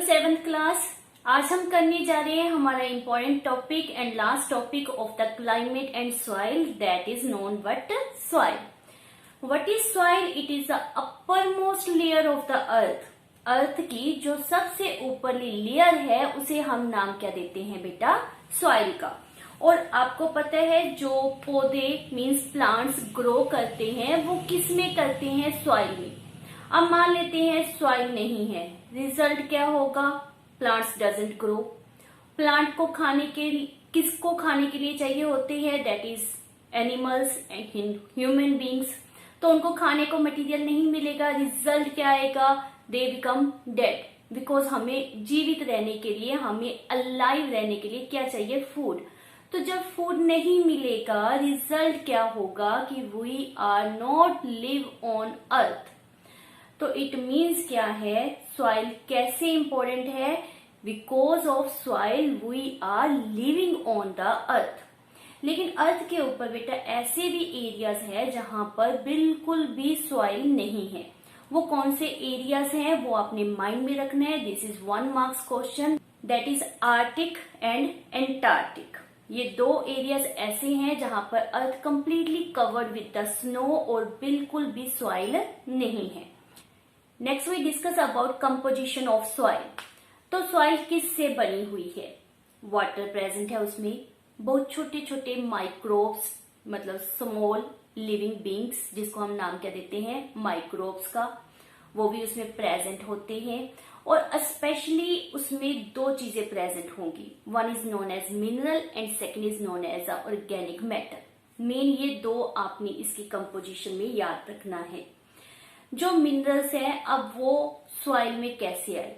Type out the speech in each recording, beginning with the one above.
Seventh class. आज हम करने जा रहे हैं हमारा important topic and last topic of the climate and soil, that is known what soil. What is soil? It is the upper most layer of the earth. Earth की जो सबसे ऊपरली लेयर है उसे हम नाम क्या देते हैं बेटा? सॉइल का। और आपको पता है जो पौधे मीन्स प्लांट्स ग्रो करते हैं वो किस में करते हैं? सॉइल में। अब मान लेते हैं सॉइल नहीं है, रिजल्ट क्या होगा? Plants doesn't grow. प्लांट को खाने के किसको खाने के लिए चाहिए होते हैं? That is animals and human beings. तो उनको खाने को मटेरियल नहीं मिलेगा, रिजल्ट क्या आएगा? They become dead. बिकॉज हमें जीवित रहने के लिए, हमें अलाइव रहने के लिए क्या चाहिए? फूड। तो जब फूड नहीं मिलेगा, रिजल्ट क्या होगा कि we are not live on earth. तो इट मीन्स क्या है? सॉइल कैसे इंपॉर्टेंट है? Because of soil we are living on the earth. लेकिन अर्थ के ऊपर बेटा ऐसे भी एरियाज है जहां पर बिल्कुल भी सॉइल नहीं है। वो कौन से एरियाज हैं वो आपने माइंड में रखना है। This is 1 marks question, that is arctic and antarctic. ये दो एरियाज ऐसे हैं जहां पर earth completely covered with the snow और बिल्कुल भी सॉइल नहीं है। Next we discuss about composition of soil. तो सॉइल किससे बनी हुई है? वाटर प्रेजेंट है उसमें, बहुत छोटे छोटे माइक्रोब्स मतलब स्मॉल लिविंग बींग्स जिसको हम नाम क्या देते हैं? माइक्रोब्स का, वो भी उसमें प्रेजेंट होते हैं। और स्पेशली उसमें दो चीजें प्रेजेंट होंगी, one is known as mineral and second is known as organic matter. मेन ये दो आपने इसकी कंपोजिशन में याद रखना है। जो मिनरल्स हैं अब वो सॉइल में कैसे आए?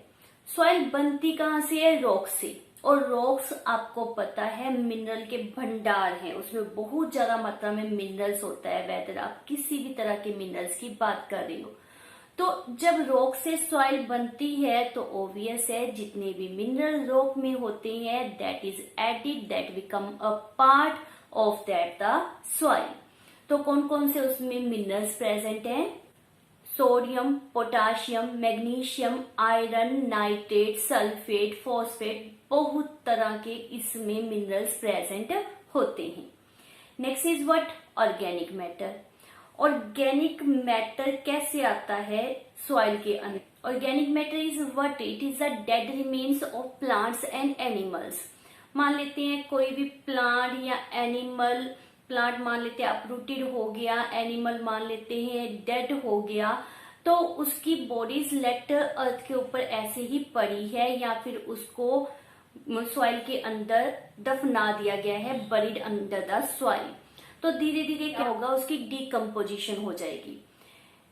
सॉइल बनती कहाँ से है? रॉक से। और रॉक्स आपको पता है मिनरल के भंडार हैं, उसमें बहुत ज्यादा मात्रा में मिनरल्स होता है, वेदर आप किसी भी तरह के मिनरल्स की बात कर रहे हो। तो जब रॉक से सॉइल बनती है तो ऑब्वियस है जितने भी मिनरल रॉक में होते हैं that is added, that become a part of that the soil. तो कौन कौन से उसमें मिनरल्स प्रेजेंट हैं? Sodium, potassium, magnesium, iron, nitrate, sulphate, phosphate, बहुत तरह के इसमें मिनरल्स प्रेजेंट होते हैं। Next is what? Organic matter. Organic matter कैसे आता है सॉइल के अंदर? Organic matter is what? It is the dead remains of plants and animals. मान लेते हैं कोई भी प्लांट या एनिमल, प्लांट मान लेते हैं अपरूटेड हो गया, एनिमल मान लेते हैं डेड हो गया, तो उसकी बॉडीज लेट अर्थ के ऊपर ऐसे ही पड़ी है या फिर उसको सॉइल के अंदर दफना दिया गया है, बरीड अंडर द सॉइल। तो धीरे धीरे क्या होगा? उसकी डीकम्पोजिशन हो जाएगी।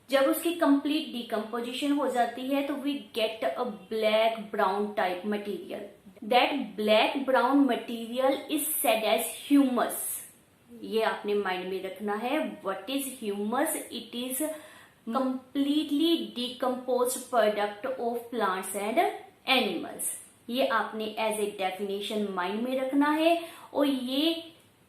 जब उसकी कंप्लीट डीकम्पोजिशन हो जाती है तो we get a black brown type material. That black brown material is said as humus. ये आपने माइंड में रखना है। What is humus? It is completely decompose product of plants and animals. ये आपने एज ए डेफिनेशन माइंड में रखना है। और ये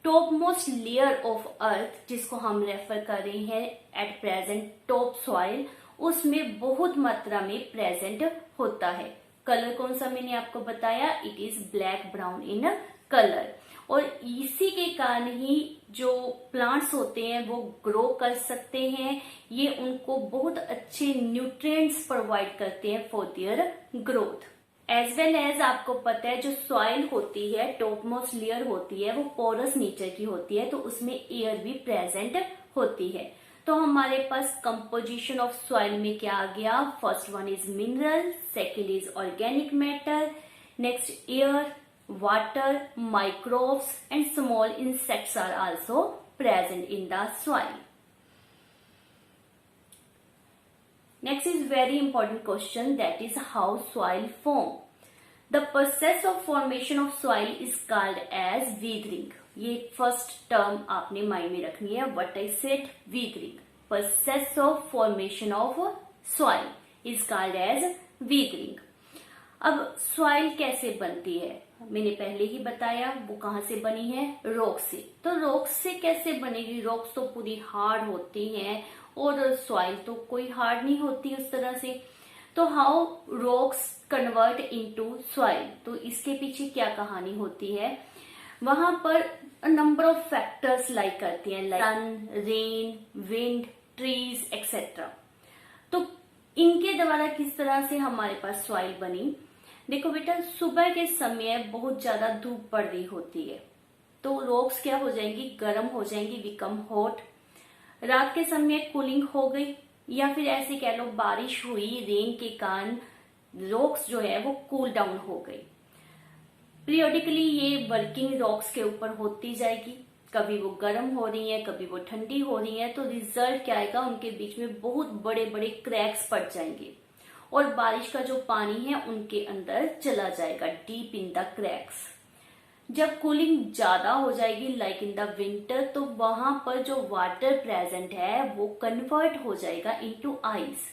top most layer of earth जिसको हम रेफर कर रहे हैं एट प्रेजेंट टॉप सॉइल, उसमें बहुत मात्रा में प्रेजेंट होता है। कलर कौन सा मैंने आपको बताया? It is black brown in colour. और इसी के कारण ही जो प्लांट्स होते हैं वो ग्रो कर सकते हैं। ये उनको बहुत अच्छे न्यूट्रिएंट्स प्रोवाइड करते हैं for their growth. As well as आपको पता है जो सॉइल होती है, टॉप मोस्ट लेयर होती है, वो पोरस नेचर की होती है, तो उसमें एयर भी प्रेजेंट होती है। तो हमारे पास कंपोजिशन ऑफ सॉइल में क्या आ गया? First one is mineral, second is organic matter, next air, water, microbes and small insects are also present in the soil. Next is very important question, that is how soil form. The process of formation of soil is called as weathering. ये first term आपने mind में रखनी है। What I said? weathering. Process of formation of soil is called as weathering. अब soil कैसे बनती है? मैंने पहले ही बताया वो कहाँ से बनी है? रॉक से। तो रॉक से कैसे बनेगी? रॉक्स तो पूरी हार्ड होती हैं और सॉइल तो कोई हार्ड नहीं होती उस तरह से। तो how rocks convert into soil, तो इसके पीछे क्या कहानी होती है, वहां पर नंबर ऑफ फैक्टर्स लाइक करती हैं, लाइक सन, रेन, विंड, ट्रीज एक्सेट्रा। तो इनके द्वारा किस तरह से हमारे पास सॉइल बनी। देखो बेटा, सुबह के समय बहुत ज्यादा धूप पड़ रही होती है तो रॉक्स क्या हो जाएंगी, गर्म हो जाएंगी, बिकम हॉट। रात के समय कूलिंग हो गई, या फिर ऐसे कह लो बारिश हुई, रेन के कारण रॉक्स जो है वो कूल डाउन हो गई। पीरियोडिकली ये वर्किंग रॉक्स के ऊपर होती जाएगी, कभी वो गर्म हो रही है, कभी वो ठंडी हो रही है, तो रिजल्ट क्या आएगा, उनके बीच में बहुत बड़े बड़े क्रैक्स पड़ जाएंगे और बारिश का जो पानी है उनके अंदर चला जाएगा, डीप इन द क्रैक्स। जब कूलिंग ज्यादा हो जाएगी लाइक इन द विंटर, तो वहां पर जो वाटर प्रेजेंट है वो कन्वर्ट हो जाएगा इनटू आइस।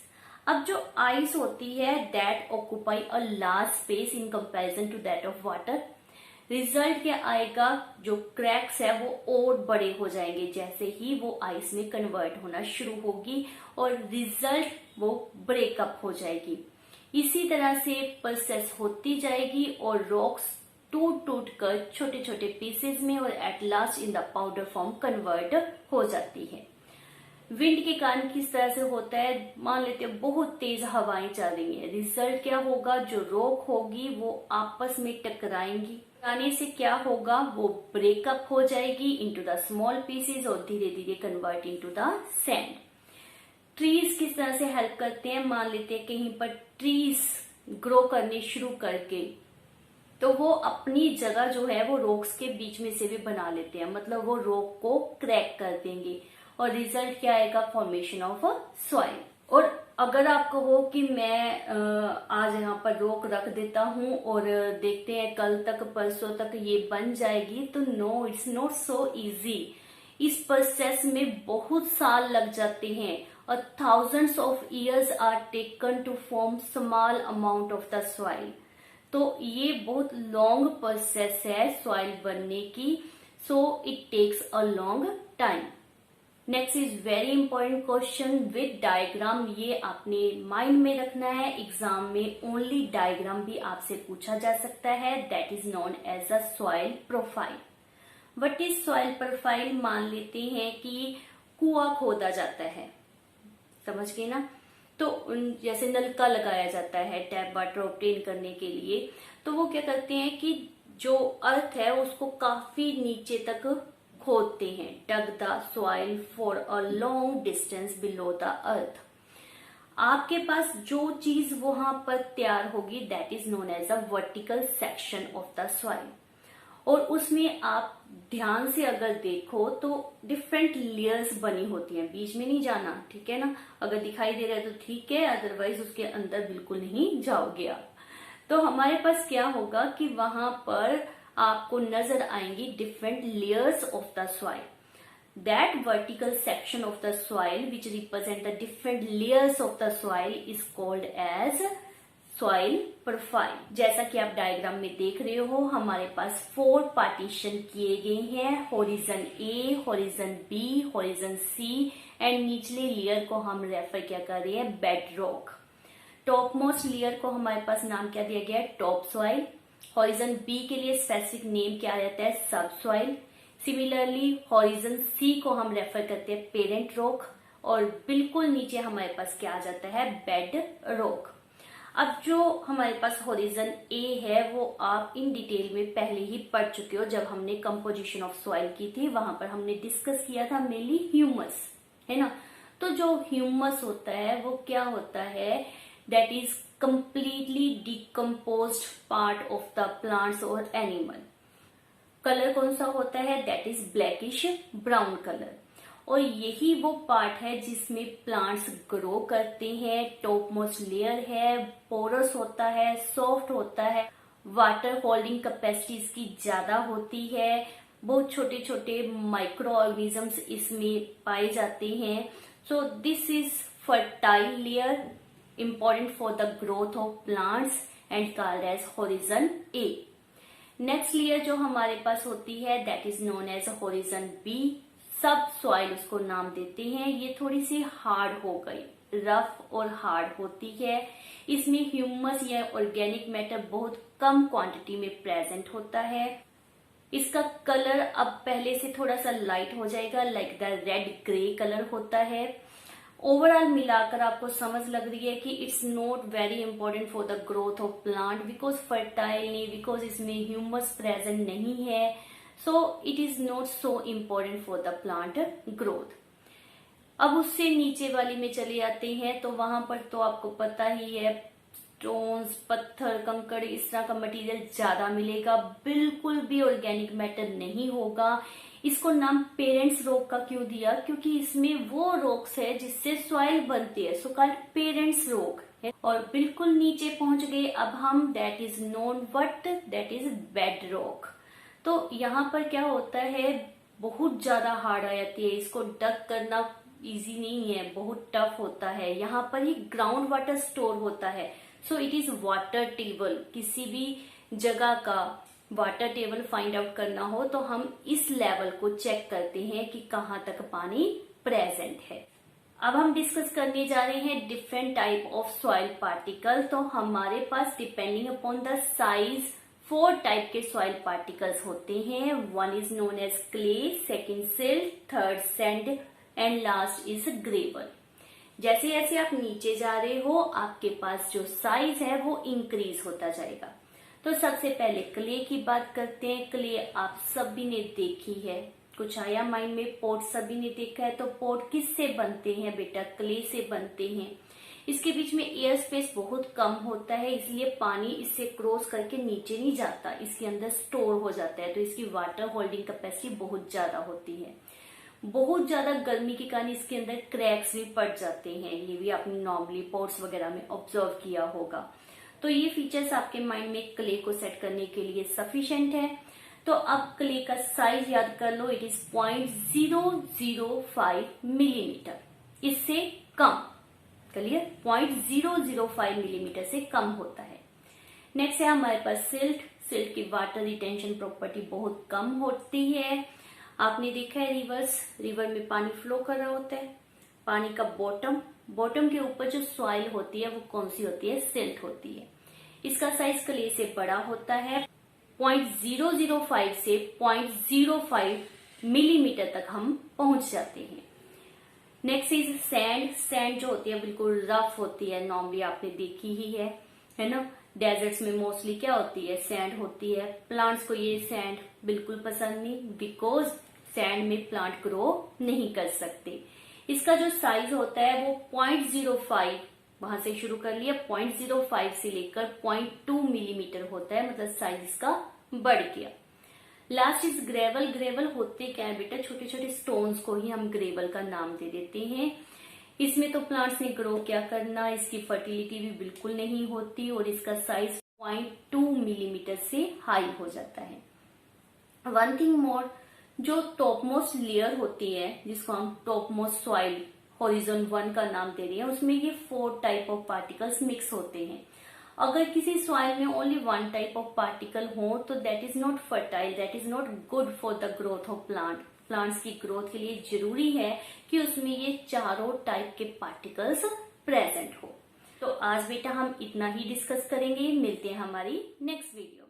अब जो आइस होती है that occupy a large space in comparison to that of water. Result क्या आएगा, जो क्रैक्स है वो और बड़े हो जाएंगे जैसे ही वो आइस में कन्वर्ट होना शुरू होगी और रिजल्ट वो ब्रेकअप हो जाएगी। इसी तरह से प्रोसेस होती जाएगी और रॉक्स टूट टूट कर छोटे छोटे पीसेस में और at last in the powder form convert हो जाती है। विंड के कारण किस तरह से होता है, मान लेते हैं बहुत तेज हवाएं चल रही है, रिजल्ट क्या होगा, जो रॉक होगी वो आपस में टकराएंगी, टकराने से क्या होगा, वो ब्रेकअप हो जाएगी इनटू द स्मॉल पीसेस और धीरे धीरे convert into the sand. Trees किस तरह से हेल्प करते हैं, मान लेते हैं कहीं पर ट्रीज ग्रो करने शुरू करके तो वो अपनी जगह जो है वो रॉक्स के बीच में से भी बना लेते हैं, मतलब वो रॉक को क्रैक कर देंगे और रिजल्ट क्या आएगा, फॉर्मेशन ऑफ सॉइल। और अगर आप कहो कि मैं आज यहाँ पर रॉक रख देता हूँ और देखते हैं कल तक परसों तक ये बन जाएगी, तो no, it's not so easy. इस प्रोसेस में बहुत साल लग जाते हैं और thousands of years are taken to form small amount of the soil। तो ये बहुत लॉन्ग प्रोसेस है सॉइल बनने की, so it takes a long time. Next is very important question with diagram, ये आपने माइंड में रखना है, एग्जाम में ओनली डायग्राम भी आपसे पूछा जा सकता है, that is known as a soil profile. What is soil profile, मान लेते हैं कि कुआं खोदा जाता है, समझ गए ना, तो जैसे नलका लगाया जाता है टैप वाटर ऑब्टेन करने के लिए, तो वो क्या करते हैं कि जो अर्थ है उसको काफी नीचे तक खोदते हैं, dug the soil for a long distance below the earth. आपके पास जो चीज वहां पर तैयार होगी that is known as a vertical section of the soil, और उसमें आप ध्यान से अगर देखो तो डिफरेंट लेयर्स बनी होती हैं, बीच में नहीं जाना, ठीक है ना, अगर दिखाई दे रहा है तो ठीक है, अदरवाइज उसके अंदर बिल्कुल नहीं जाओगे आप। तो हमारे पास क्या होगा कि वहां पर आपको नजर आएंगी different layers of the soil. That vertical section of the soil which represent the different layers of the soil is called as soil profile. जैसा कि आप डायग्राम में देख रहे हो, हमारे पास 4 पार्टीशन किए गए हैं, horizon A, horizon B, horizon C and निचले लेयर को हम रेफर क्या कर रहे हैं, bed rock. Top most layer को हमारे पास नाम क्या दिया गया है, टॉप सॉइल। होरिजन बी के लिए स्पेसिफिक नेम क्या रहता है, सब सॉइल। सिमिलरली होरिजन सी को हम रेफर करते हैं पेरेंट रॉक, और बिल्कुल नीचे हमारे पास क्या आ जाता है, बेड रॉक। अब जो हमारे पास होरिजन ए है वो आप इन डिटेल में पहले ही पढ़ चुके हो, जब हमने कंपोजिशन ऑफ सॉइल की थी वहां पर हमने डिस्कस किया था मेनली ह्यूमस, है ना। तो जो ह्यूमस होता है वो क्या होता है, that is completely decomposed part of the plants और एनिमल। कलर कौन सा होता है, that is blackish brown colour, और यही वो पार्ट है जिसमें प्लांट्स ग्रो करते हैं। टॉप मोस्ट लेयर है, पोरस होता है, सॉफ्ट होता है, वाटर होल्डिंग कैपेसिटी इसकी ज्यादा होती है, बहुत छोटे छोटे माइक्रो ऑर्गेनिजम्स इसमें पाए जाते हैं। So this is fertile layer, important for the growth of plants and called as horizon A. Next layer जो हमारे पास होती है that is known as horizon B, subsoil उसको नाम देते हैं। ये थोड़ी सी हार्ड हो गई, रफ और हार्ड होती है। इसमें ह्यूमस या ऑर्गेनिक मैटर बहुत कम क्वांटिटी में प्रेजेंट होता है। इसका कलर अब पहले से थोड़ा सा लाइट हो जाएगा, like the red grey colour होता है। ओवरऑल मिलाकर आपको समझ लग रही है कि it's not very important for the growth of plant because fertile नहीं, बिकॉज इसमें ह्यूमस प्रेजेंट नहीं है, so it is not so important for the plant growth. अब उससे नीचे वाली में चले आते हैं तो वहां पर तो आपको पता ही है, स्टोन्स, पत्थर, कंकड़, इस तरह का मटेरियल ज्यादा मिलेगा, बिल्कुल भी ऑर्गेनिक मैटर नहीं होगा। इसको नाम पेरेंट्स रॉक का क्यों दिया? क्योंकि इसमें वो रॉक्स है जिससे सॉइल बनती है, सो कॉल्ड पेरेंट्स रॉक है। और बिल्कुल नीचे पहुंच गए अब हम, that is known what, that is bed rock. तो यहाँ पर क्या होता है, बहुत ज्यादा हार्ड आ जाती है, इसको डग करना इजी नहीं है, बहुत टफ होता है। यहाँ पर ही ग्राउंड वाटर स्टोर होता है, so it is water table. किसी भी जगह का वाटर टेबल फाइंड आउट करना हो तो हम इस लेवल को चेक करते हैं कि कहाँ तक पानी प्रेजेंट है। अब हम डिस्कस करने जा रहे हैं different type of soil particle. तो हमारे पास depending upon the size 4 type के सॉइल पार्टिकल्स होते हैं। One is known as clay, second silt, third sand and last is gravel. जैसे जैसे आप नीचे जा रहे हो आपके पास जो साइज है वो इंक्रीज होता जाएगा। तो सबसे पहले क्ले की बात करते हैं। क्ले आप सभी ने देखी है, कुछ आया माइंड में? पोट सभी ने देखा है। तो पोट किससे बनते हैं बेटा? क्ले से बनते हैं। इसके बीच में एयर स्पेस बहुत कम होता है, इसलिए पानी इससे क्रॉस करके नीचे नहीं जाता, इसके अंदर स्टोर हो जाता है, तो इसकी वाटर होल्डिंग कैपेसिटी बहुत ज्यादा होती है। बहुत ज्यादा गर्मी के कारण इसके अंदर क्रैक्स भी पड़ जाते हैं, ये भी आपने नॉर्मली पोट्स वगैरह में ऑब्जर्व किया होगा। तो ये फीचर्स आपके माइंड में क्ले को सेट करने के लिए सफिशिएंट है। तो अब क्ले का साइज याद कर लो, इट इज 0.005 मिलीमीटर, इससे कम, क्लियर? 0.005 मिलीमीटर से कम होता है। नेक्स्ट है हमारे पास सिल्ट। सिल्ट की वाटर रिटेंशन प्रॉपर्टी बहुत कम होती है। आपने देखा है रिवर में पानी फ्लो कर रहा होता है, पानी का बॉटम के ऊपर जो सॉइल होती है वो कौन सी होती है? सिल्ट होती है। इसका साइज क्ले से बड़ा होता है, 0.005 से 0.05 मिलीमीटर तक हम पहुंच जाते हैं। Next is sand. सैंड जो होती है बिल्कुल रफ होती है, नॉर्मली आपने देखी ही है ना? डेजर्ट्स में मोस्टली क्या होती है? सैंड होती है। प्लांट्स को ये सैंड बिल्कुल पसंद नहीं, बिकॉज सैंड में प्लांट ग्रो नहीं कर सकते। इसका जो साइज होता है वो 0.05, वहां से शुरू कर लिया, 0.05 से लेकर 0.2 मिलीमीटर होता है, मतलब साइज इसका बढ़ गया। Last is gravel. ग्रेवल होते क्या है बेटा? छोटे छोटे स्टोन्स को ही हम ग्रेवल का नाम दे देते हैं। इसमें तो प्लांट्स ने ग्रो क्या करना, इसकी फर्टिलिटी भी बिल्कुल नहीं होती और इसका साइज 0.2 मिलीमीटर से हाई हो जाता है। वन थिंग मोर, जो टॉप मोस्ट लेयर होती है जिसको हम टॉप मोस्ट सॉइल हॉरिजॉन 1 का नाम दे रहे हैं, उसमें ये 4 टाइप ऑफ पार्टिकल्स मिक्स होते हैं। अगर किसी सॉइल में ओनली 1 टाइप ऑफ पार्टिकल हो तो that is not fertile, that is not good for the growth of plant. Plants की ग्रोथ के लिए जरूरी है कि उसमें ये चारों टाइप के पार्टिकल्स प्रेजेंट हो। तो आज बेटा हम इतना ही डिस्कस करेंगे, मिलते हैं हमारी नेक्स्ट वीडियो।